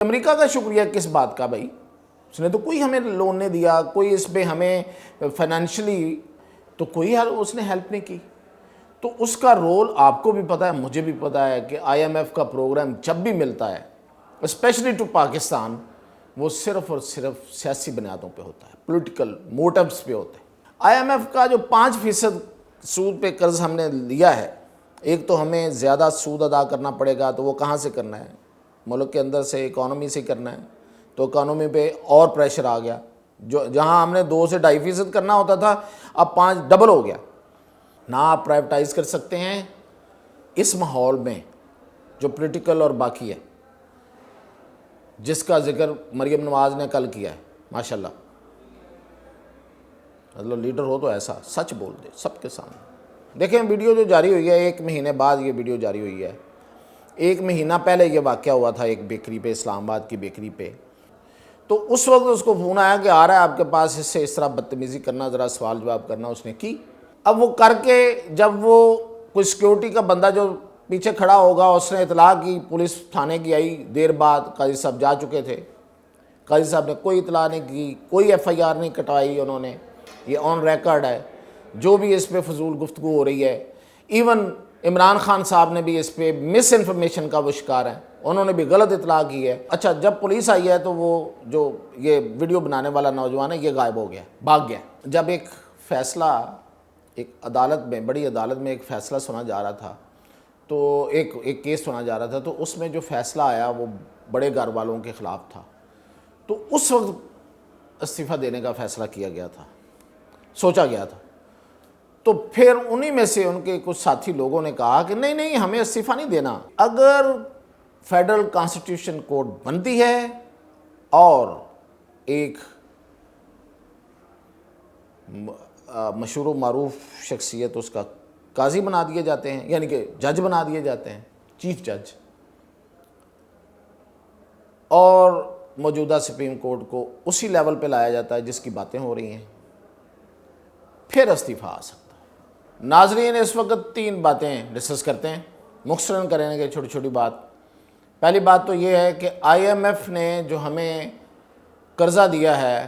امریکہ کا شکریہ کس بات کا بھائی؟ اس نے تو کوئی ہمیں لون نہیں دیا، کوئی اس پہ ہمیں فائنینشلی تو کوئی اس نے ہیلپ نہیں کی. تو اس کا رول آپ کو بھی پتہ ہے، مجھے بھی پتہ ہے کہ آئی ایم ایف کا پروگرام جب بھی ملتا ہے اسپیشلی ٹو پاکستان، وہ صرف اور صرف سیاسی بنیادوں پہ ہوتا ہے، پولیٹیکل موٹیوز پہ ہوتے ہیں. آئی ایم ایف کا جو 5% سود پہ قرض ہم نے لیا ہے، ایک تو ہمیں زیادہ سود ادا کرنا پڑے گا، تو وہ کہاں سے کرنا ہے؟ ملک کے اندر سے، اکانومی سے کرنا ہے. تو اکانومی پہ اور پریشر آ گیا، جہاں ہم نے 2 سے 2.5% کرنا ہوتا تھا، اب 5 ڈبل ہو گیا. نہ آپ پرائیویٹائز کر سکتے ہیں اس ماحول میں جو پولیٹیکل اور باقی ہے، جس کا ذکر مریم نواز نے کل کیا ہے. ماشاءاللہ، مطلب لیڈر ہو تو ایسا سچ بول دے سب کے سامنے. دیکھیں ویڈیو جو جاری ہوئی ہے، 1 مہینے بعد یہ ویڈیو جاری ہوئی ہے. 1 مہینہ پہلے یہ واقعہ ہوا تھا ایک بیکری پہ، اسلام آباد کی بیکری پہ. تو اس وقت اس کو فون آیا کہ آ رہا ہے آپ کے پاس، اس سے اس طرح بدتمیزی کرنا، ذرا سوال جواب کرنا. اس نے کی. اب وہ کر کے جب وہ کوئی سیکیورٹی کا بندہ جو پیچھے کھڑا ہوگا، اس نے اطلاع کی، پولیس تھانے کی آئی. دیر بعد قاضی صاحب جا چکے تھے. قاضی صاحب نے کوئی اطلاع نہیں کی، کوئی ایف آئی آر نہیں کٹوائی انہوں نے. یہ آن ریکارڈ ہے جو بھی اس پہ فضول گفتگو ہو رہی ہے. ایون عمران خان صاحب نے بھی اس پہ مس انفارمیشن کا وہ شکار ہیں، انہوں نے بھی غلط اطلاع کی ہے. اچھا، جب پولیس آئی ہے تو وہ جو یہ ویڈیو بنانے والا نوجوان ہے یہ غائب ہو گیا، بھاگ گیا. جب ایک فیصلہ ایک عدالت میں، بڑی عدالت میں ایک فیصلہ سنا جا رہا تھا، تو ایک کیس سنا جا رہا تھا، تو اس میں جو فیصلہ آیا وہ بڑے گھر والوں کے خلاف تھا. تو اس وقت استعفیٰ دینے کا فیصلہ کیا گیا تھا، سوچا گیا تھا. تو پھر انہی میں سے ان کے کچھ ساتھی لوگوں نے کہا کہ نہیں نہیں، ہمیں استعفیٰ نہیں دینا. اگر فیڈرل کانسٹیٹیوشن کورٹ بنتی ہے اور ایک مشہور و معروف شخصیت اس کا قاضی بنا دیے جاتے ہیں، یعنی کہ جج بنا دیے جاتے ہیں، چیف جج، اور موجودہ سپریم کورٹ کو اسی لیول پہ لایا جاتا ہے جس کی باتیں ہو رہی ہیں، پھر استعفیٰ آ سکتا ہے. ناظرین، اس وقت 3 باتیں ڈسکس کرتے ہیں، مختصراً کریں گے چھوٹی چھوٹی بات. پہلی بات تو یہ ہے کہ آئی ایم ایف نے جو ہمیں قرضہ دیا ہے،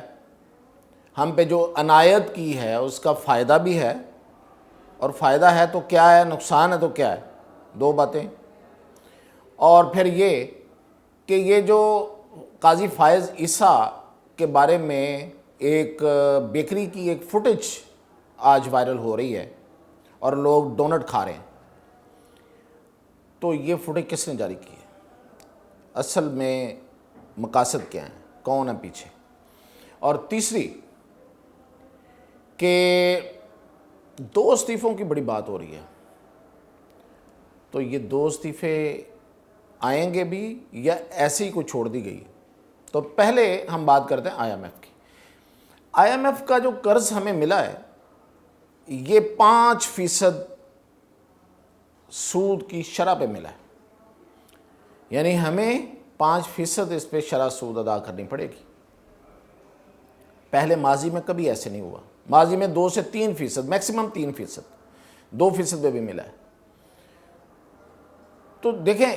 ہم پہ جو عنایت کی ہے، اس کا فائدہ بھی ہے، اور فائدہ ہے تو کیا ہے، نقصان ہے تو کیا ہے. 2 باتیں. اور پھر یہ کہ یہ جو قاضی فائز عیسیٰ کے بارے میں ایک بیکری کی ایک فوٹیج آج وائرل ہو رہی ہے اور لوگ ڈونٹ کھا رہے ہیں، تو یہ فوٹیج کس نے جاری کی ہے؟ اصل میں مقاصد کیا ہیں، کون ہے پیچھے؟ اور تیسری کہ 2 استعفوں کی بڑی بات ہو رہی ہے، تو یہ 2 استعفے آئیں گے بھی یا ایسے ہی کوئی چھوڑ دی گئی؟ تو پہلے ہم بات کرتے ہیں آئی ایم ایف کی. آئی ایم ایف کا جو قرض ہمیں ملا ہے یہ 5% سود کی شرح پہ ملا ہے، یعنی ہمیں 5% اس پہ شرح سود ادا کرنی پڑے گی. پہلے ماضی میں کبھی ایسے نہیں ہوا. ماضی میں 2 سے 3%، میکسیمم 3%، 2% پہ بھی ملا ہے. تو دیکھیں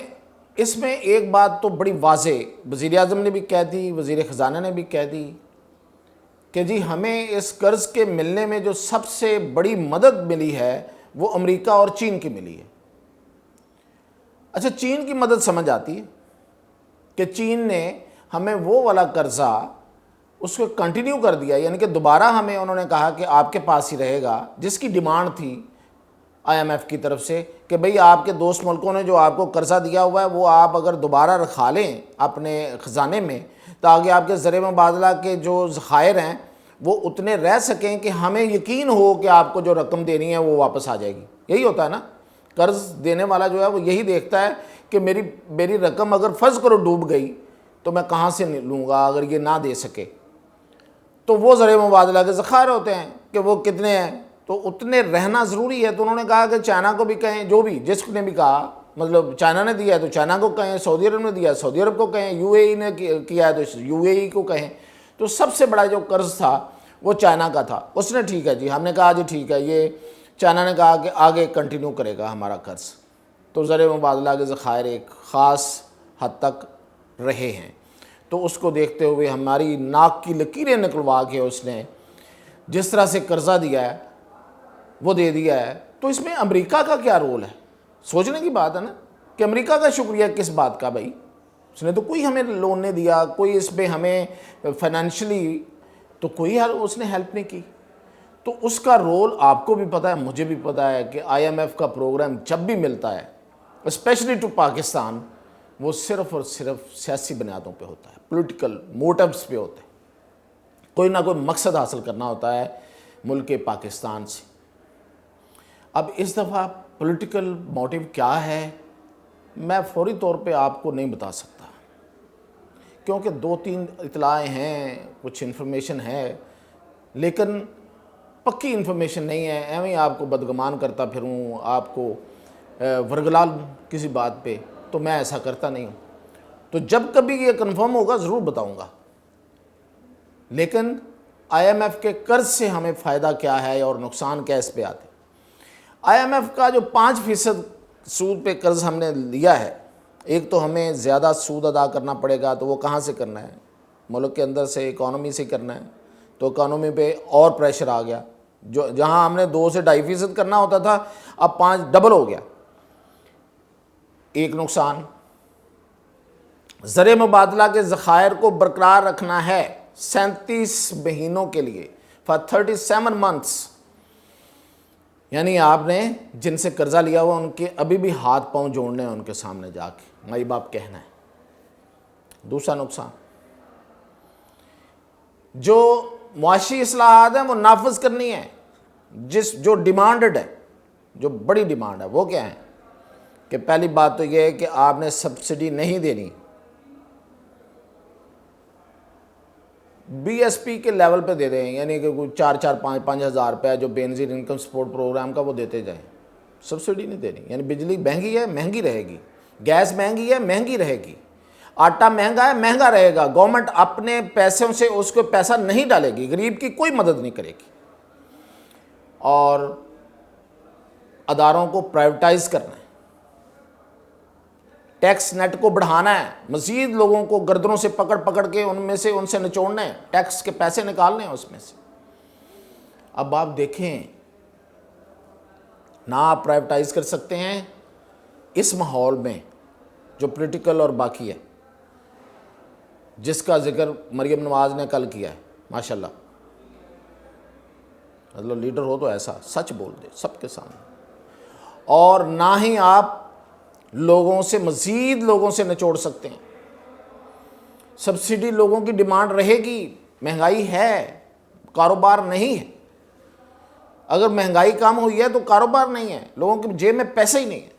اس میں ایک بات تو بڑی واضح وزیر اعظم نے بھی کہہ دی، وزیر خزانہ نے بھی کہہ دی کہ جی ہمیں اس قرض کے ملنے میں جو سب سے بڑی مدد ملی ہے وہ امریکہ اور چین کی ملی ہے. اچھا، چین کی مدد سمجھ آتی ہے کہ چین نے ہمیں وہ والا قرضہ اس کو کنٹینیو کر دیا، یعنی کہ دوبارہ ہمیں انہوں نے کہا کہ آپ کے پاس ہی رہے گا، جس کی ڈیمانڈ تھی آئی ایم ایف کی طرف سے کہ بھئی آپ کے دوست ملکوں نے جو آپ کو قرضہ دیا ہوا ہے وہ آپ اگر دوبارہ رکھا لیں اپنے خزانے میں تاکہ آپ کے زر مبادلہ کے جو ذخائر ہیں وہ اتنے رہ سکیں کہ ہمیں یقین ہو کہ آپ کو جو رقم دینی ہے وہ واپس آ جائے گی. یہی ہوتا ہے نا، قرض دینے والا جو ہے وہ یہی دیکھتا ہے کہ میری رقم اگر فرض کرو ڈوب گئی تو میں کہاں سے لوں گا اگر یہ نہ دے سکے. تو وہ زر مبادلہ کے ذخائر ہوتے ہیں کہ وہ کتنے ہیں، تو اتنے رہنا ضروری ہے. تو انہوں نے کہا کہ چائنا کو بھی کہیں، جو بھی جس نے بھی کہا، مطلب چائنا نے دیا ہے تو چائنا کو کہیں، سعودی عرب نے دیا ہے سعودی عرب کو کہیں، یو اے ای نے کیا ہے تو یو اے ای کو کہیں. تو سب سے بڑا جو قرض تھا وہ چائنا کا تھا. اس نے ٹھیک ہے جی، ہم نے کہا جی ٹھیک ہے، یہ چائنا نے کہا کہ آگے کنٹینیو کرے گا ہمارا قرض. تو زر مبادلہ کے ذخائر ایک خاص حد تک رہے ہیں. تو اس کو دیکھتے ہوئے ہماری ناک کی لکیریں نکلوا کے اس نے جس طرح سے قرضہ دیا ہے وہ دے دیا ہے. تو اس میں امریکہ کا کیا رول ہے؟ سوچنے کی بات ہے نا کہ امریکہ کا شکریہ کس بات کا بھائی؟ اس نے تو کوئی ہمیں لون نہیں دیا, کوئی اس پہ ہمیں فائنینشلی تو کوئی اس نے ہیلپ نہیں کی. تو اس کا رول آپ کو بھی پتہ ہے, مجھے بھی پتہ ہے کہ آئی ایم ایف کا پروگرام جب بھی ملتا ہے اسپیشلی ٹو پاکستان, وہ صرف اور صرف سیاسی بنیادوں پہ ہوتا ہے, پولیٹیکل موٹیوز پہ ہوتے ہیں. کوئی نہ کوئی مقصد حاصل کرنا ہوتا ہے ملک پاکستان سے. اب اس دفعہ پولیٹیکل موٹیو کیا ہے میں فوری طور پہ آپ کو نہیں بتا سکتا, کیونکہ 2-3 اطلاعیں ہیں, کچھ انفارمیشن ہے, لیکن پکی انفارمیشن نہیں ہے. ایویں آپ کو بدگمان کرتا پھروں, آپ کو ورگلا لوں کسی بات پہ, تو میں ایسا کرتا نہیں ہوں. تو جب کبھی یہ کنفرم ہوگا ضرور بتاؤں گا. لیکن آئی ایم ایف کے قرض سے ہمیں فائدہ کیا ہے اور نقصان کیا اس پہ آتے. آئی ایم ایف کا جو 5% سود پہ قرض ہم نے لیا ہے, ایک تو ہمیں زیادہ سود ادا کرنا پڑے گا, تو وہ کہاں سے کرنا ہے؟ ملک کے اندر سے, اکانومی سے کرنا ہے. تو اکانومی پہ اور پریشر آ گیا, جو جہاں ہم نے 2 سے 2.5% کرنا ہوتا تھا اب 5 ڈبل ہو گیا. ایک نقصان. زر مبادلہ کے ذخائر کو برقرار رکھنا ہے 37 مہینوں کے لیے, for 37 months. یعنی آپ نے جن سے قرضہ لیا ہوا ان کے ابھی بھی ہاتھ پاؤں جوڑنے ہیں ان کے سامنے جا کے, مائی باپ کہنا ہے. دوسرا نقصان, جو معاشی اصلاحات ہیں وہ نافذ کرنی ہے, جو ڈیمانڈڈ ہے, جو بڑی ڈیمانڈ ہے. وہ کیا ہے کہ پہلی بات تو یہ ہے کہ آپ نے سبسڈی نہیں دینی, بی ایس پی کے لیول پہ دے دیں, یعنی کہ کوئی 4-5 ہزار روپے جو بے نظیر انکم سپورٹ پروگرام کا وہ دیتے جائیں. سبسڈی نہیں دینی. یعنی بجلی مہنگی ہے مہنگی رہے گی, گیس مہنگی ہے مہنگی رہے گی, آٹا مہنگا ہے مہنگا رہے گا. گورنمنٹ اپنے پیسوں سے اس کو پیسہ نہیں ڈالے گی, غریب کی کوئی مدد نہیں کرے گی. اور اداروں کو پرائیویٹائز کرنا ہے, ٹیکس نیٹ کو بڑھانا ہے, مزید لوگوں کو گردنوں سے پکڑ کے ان سے نچوڑنا ہے, ٹیکس کے پیسے نکالنے ہیں اس میں سے. اب آپ دیکھیں نہ آپ پرائیویٹائز کر سکتے ہیں اس ماحول میں جو پولیٹیکل اور باقی ہے, جس کا ذکر مریم نواز نے کل کیا ہے. ماشاءاللہ, مطلب لیڈر ہو تو ایسا سچ بول دے سب کے سامنے. اور نہ ہی آپ لوگوں سے مزید لوگوں سے نچوڑ سکتے ہیں. سبسڈی لوگوں کی ڈیمانڈ رہے گی, مہنگائی ہے, کاروبار نہیں ہے. اگر مہنگائی کم ہوئی ہے تو کاروبار نہیں ہے, لوگوں کی جیب میں پیسے ہی نہیں ہے.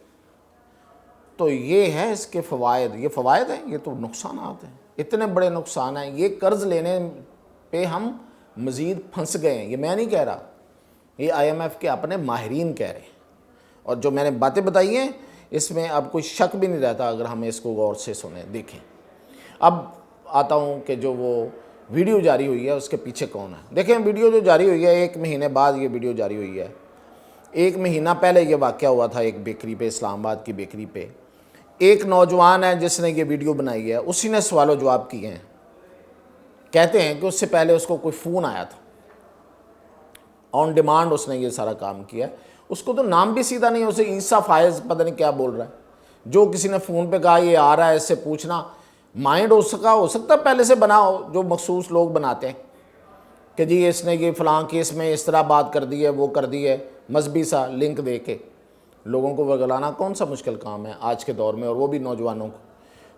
تو یہ ہے اس کے فوائد. یہ فوائد ہیں, یہ تو نقصانات ہیں, اتنے بڑے نقصان ہیں. یہ قرض لینے پہ ہم مزید پھنس گئے ہیں. یہ میں نہیں کہہ رہا, یہ آئی ایم ایف کے اپنے ماہرین کہہ رہے ہیں. اور جو میں نے باتیں بتائی ہیں اس میں اب کوئی شک بھی نہیں رہتا اگر ہم اس کو غور سے سنیں دیکھیں. اب آتا ہوں کہ جو وہ ویڈیو جاری ہوئی ہے اس کے پیچھے کون ہے. دیکھیں ویڈیو جو جاری ہوئی ہے 1 مہینے بعد یہ ویڈیو جاری ہوئی ہے. 1 مہینہ پہلے یہ واقعہ ہوا تھا ایک بیکری پہ, اسلام آباد کی بیکری پہ. ایک نوجوان ہے جس نے یہ ویڈیو بنائی ہے, اسی نے سوال و جواب کیے ہیں. کہتے ہیں کہ اس سے پہلے اس کو کوئی فون آیا تھا, آن ڈیمانڈ اس نے یہ سارا کام کیا. اس کو تو نام بھی سیدھا نہیں, اسے عیسیٰ فائز پتہ نہیں کیا بول رہا ہے. جو کسی نے فون پہ کہا یہ آ رہا ہے اس سے پوچھنا, مائنڈ ہو سکتا پہلے سے بنا ہو, جو مخصوص لوگ بناتے ہیں کہ جی اس نے یہ فلاں کیس میں اس طرح بات کر دی ہے وہ کر دی ہے, مذہبی سا لنک دے کے لوگوں کو ورگلانا کون سا مشکل کام ہے آج کے دور میں, اور وہ بھی نوجوانوں کو.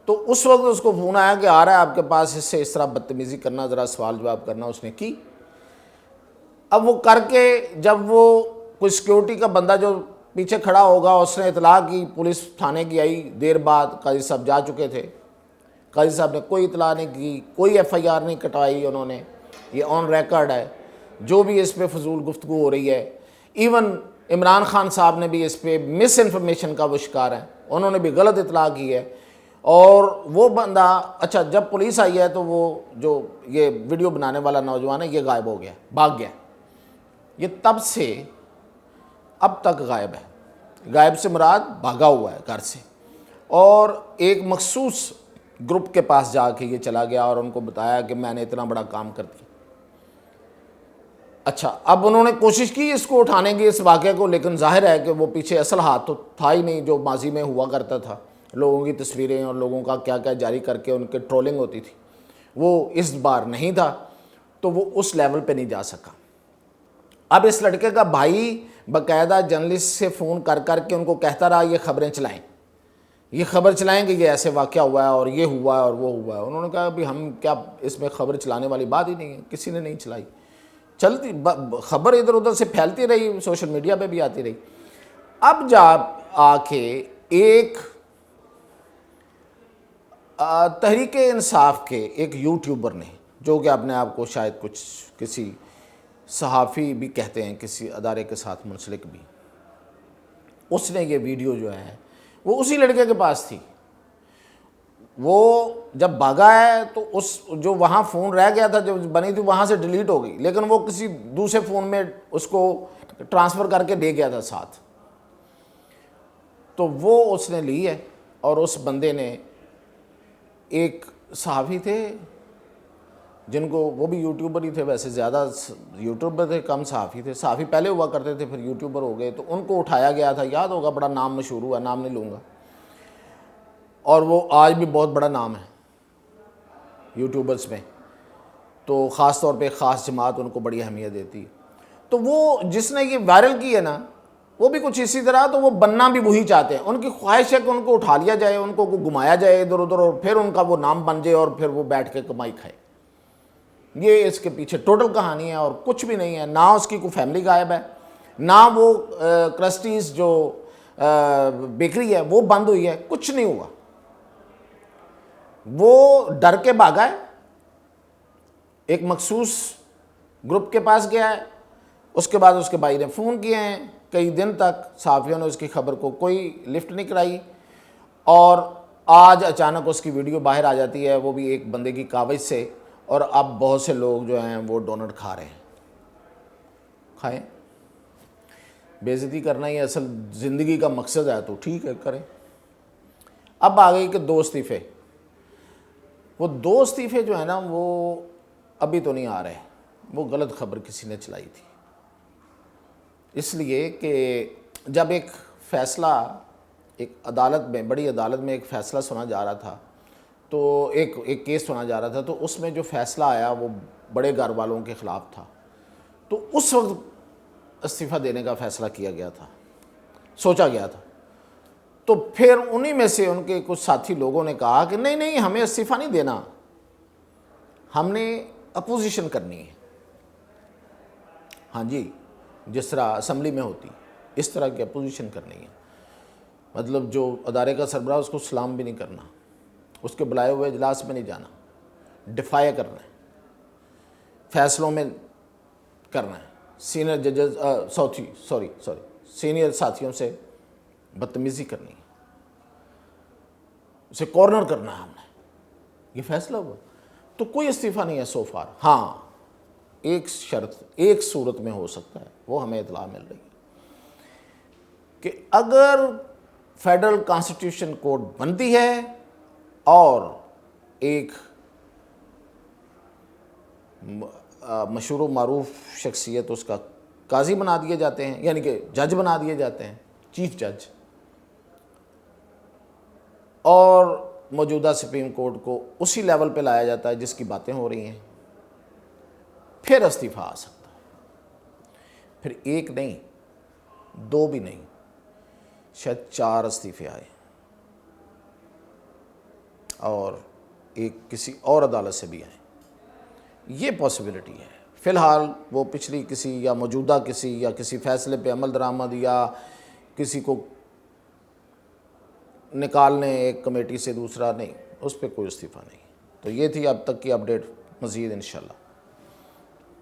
تو اس وقت اس کو فون آیا کہ آ رہا ہے آپ کے پاس, اس سے اس طرح بدتمیزی کرنا, ذرا سوال جواب کرنا. اس نے کی. اب وہ کر کے جب وہ کوئی سیکیورٹی کا بندہ جو پیچھے کھڑا ہوگا اس نے اطلاع کی, پولیس تھانے کی آئی. دیر بعد قاضی صاحب جا چکے تھے, قاضی صاحب نے کوئی اطلاع نہیں کی, کوئی ایف آئی آر نہیں کٹوائی انہوں نے. یہ آن ریکارڈ ہے جو بھی اس پہ فضول گفتگو ہو رہی ہے. ایون عمران خان صاحب نے بھی اس پہ مس انفارمیشن کا وہ شکار ہیں, انہوں نے بھی غلط اطلاع کی ہے. اور وہ بندہ اچھا جب پولیس آئی ہے تو وہ جو یہ ویڈیو بنانے والا نوجوان ہے یہ غائب ہو گیا, بھاگ گیا. یہ تب سے اب تک غائب ہے. غائب سے مراد بھاگا ہوا ہے گھر سے. اور ایک مخصوص گروپ کے پاس جا کے یہ چلا گیا اور ان کو بتایا کہ میں نے اتنا بڑا کام کر دیا. اچھا اب انہوں نے کوشش کی اس کو اٹھانے کی اس واقعے کو, لیکن ظاہر ہے کہ وہ پیچھے اصل ہاتھ تو تھا ہی نہیں جو ماضی میں ہوا کرتا تھا. لوگوں کی تصویریں اور لوگوں کا کیا کیا جاری کر کے ان کے ٹرولنگ ہوتی تھی, وہ اس بار نہیں تھا, تو وہ اس لیول پہ نہیں جا سکا. اب اس لڑکے کا بھائی باقاعدہ جرنلسٹ سے فون کر کر کے ان کو کہتا رہا یہ خبریں چلائیں, یہ خبر چلائیں کہ یہ ایسے واقعہ ہوا ہے اور یہ ہوا ہے اور وہ ہوا ہے. انہوں نے کہا بھی ہم کیا, اس میں خبر چلانے والی بات ہی نہیں ہے, کسی نے نہیں چلائی. چلتی خبر ادھر ادھر سے پھیلتی رہی, سوشل میڈیا پہ بھی آتی رہی. اب جا آ کے ایک تحریک انصاف کے ایک یوٹیوبر نے, جو کہ اپنے آپ کو شاید کچھ کسی صحافی بھی کہتے ہیں, کسی ادارے کے ساتھ منسلک بھی, اس نے یہ ویڈیو جو ہے وہ اسی لڑکے کے پاس تھی. وہ جب بھاگا ہے تو اس جو وہاں فون رہ گیا تھا جو بنی تھی وہاں سے ڈیلیٹ ہو گئی, لیکن وہ کسی دوسرے فون میں اس کو ٹرانسفر کر کے دے گیا تھا ساتھ. تو وہ اس نے لی ہے اور اس بندے نے, ایک صحافی تھے جن کو, وہ بھی یوٹیوبر ہی تھے ویسے, زیادہ یوٹیوبر تھے کم صحافی تھے. صحافی پہلے ہوا کرتے تھے پھر یوٹیوبر ہو گئے, تو ان کو اٹھایا گیا تھا, یاد ہوگا بڑا نام مشہور ہوا, نام نہیں لوں گا, اور وہ آج بھی بہت بڑا نام ہے یوٹیوبرز میں, تو خاص طور پہ خاص جماعت ان کو بڑی اہمیت دیتی. تو وہ جس نے یہ وائرل کی ہے نا, وہ بھی کچھ اسی طرح, تو وہ بننا بھی وہی چاہتے ہیں. ان کی خواہش ہے کہ ان کو اٹھا لیا جائے, ان کو گھمایا جائے ادھر ادھر, اور پھر ان کا وہ نام بن جائے اور پھر وہ بیٹھ کے کمائی کھائے. یہ اس کے پیچھے ٹوٹل کہانی ہے اور کچھ بھی نہیں ہے. نہ اس کی کوئی فیملی غائب ہے, نہ وہ کرسٹیز جو بیکری ہے وہ بند ہوئی ہے, کچھ نہیں ہوا. وہ ڈر کے بھاگا ہے, ایک مخصوص گروپ کے پاس گیا ہے, اس کے بعد اس کے بھائی نے فون کیے ہیں, کئی دن تک صحافیوں نے اس کی خبر کو کوئی لفٹ نہیں کرائی, اور آج اچانک اس کی ویڈیو باہر آ جاتی ہے, وہ بھی ایک بندے کی کاوش سے, اور اب بہت سے لوگ جو ہیں وہ ڈونٹ کھا رہے ہیں. کھائیں, بے عزتی کرنا ہی اصل زندگی کا مقصد ہے تو ٹھیک ہے کریں. اب آ گئی کہ 2 استعفے. وہ 2 استعفے جو ہیں نا وہ ابھی تو نہیں آ رہے, وہ غلط خبر کسی نے چلائی تھی. اس لیے کہ جب ایک فیصلہ ایک عدالت میں, بڑی عدالت میں ایک فیصلہ سنا جا رہا تھا, تو ایک کیس سنا جا رہا تھا, تو اس میں جو فیصلہ آیا وہ بڑے گھر والوں کے خلاف تھا, تو اس وقت استعفیٰ دینے کا فیصلہ کیا گیا تھا, سوچا گیا تھا. تو پھر انہی میں سے ان کے کچھ ساتھی لوگوں نے کہا کہ نہیں نہیں ہمیں استعفیٰ نہیں دینا, ہم نے اپوزیشن کرنی ہے. ہاں جی, جس طرح اسمبلی میں ہوتی اس طرح کی اپوزیشن کرنی ہے. مطلب جو ادارے کا سربراہ اس کو سلام بھی نہیں کرنا, اس کے بلائے ہوئے اجلاس میں نہیں جانا, ڈیفائی کرنا ہے, فیصلوں میں کرنا ہے, سینئر ججز سینئر ساتھیوں سے بدتمیزی کرنی ہے, اسے کارنر کرنا ہے. ہم نے یہ فیصلہ ہوا, تو کوئی استعفیٰ نہیں ہے سو فار. ہاں ایک شرط, ایک صورت میں ہو سکتا ہے, وہ ہمیں اطلاع مل رہی ہے کہ اگر فیڈرل کانسٹیٹیوشن کورٹ بنتی ہے اور ایک مشہور و معروف شخصیت اس کا قاضی بنا دیے جاتے ہیں, یعنی کہ جج بنا دیے جاتے ہیں, چیف جج, اور موجودہ سپریم کورٹ کو اسی لیول پہ لایا جاتا ہے جس کی باتیں ہو رہی ہیں, پھر استعفیٰ آ سکتا ہے. پھر 1 نہیں 2 بھی نہیں, شاید 4 استعفے آئے, اور ایک کسی اور عدالت سے بھی آئے. یہ پاسبلٹی ہے. فی الحال وہ پچھلی کسی یا موجودہ کسی یا کسی فیصلے پہ عمل درآمد یا کسی کو نکالنے ایک کمیٹی سے دوسرا, نہیں, اس پہ کوئی استعفیٰ نہیں. تو یہ تھی اب تک کی اپڈیٹ, مزید انشاءاللہ.